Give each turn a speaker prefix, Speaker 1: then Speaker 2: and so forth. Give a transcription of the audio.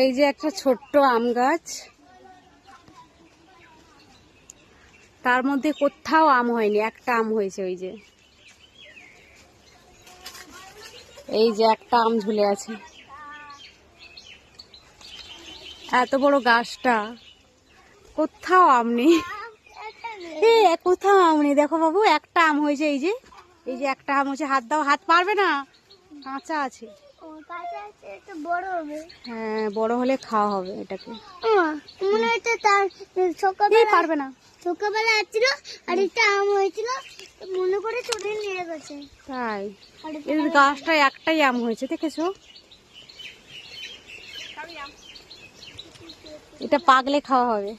Speaker 1: এই যে একটা ছোট্ট আম গাছ, তার মধ্যে কোথাও আম হয়নি, একটা আম হয়েছে। ওই যে এই যে একটা আম ঝুলে আছে। এত বড় গাছটা, কোথাও আম নেই। কোথাও আম নেই। দেখো বাবু, একটা আম হয়েছে। এই যে একটা আম হয়েছে। হাত দাও, হাত পারবে না, কাঁচা আছে। হ্যাঁ, বড় হলে খাওয়া হবে এটাকে। পারবে না,
Speaker 2: ছোটবেলা আছিল আর একটা আম হয়েছিল, মনে করে চলে নিয়ে গেছে।
Speaker 1: তাই এই গাছটা একটাই আম হয়েছে, দেখেছো? এটা পাকলে খাওয়া হবে।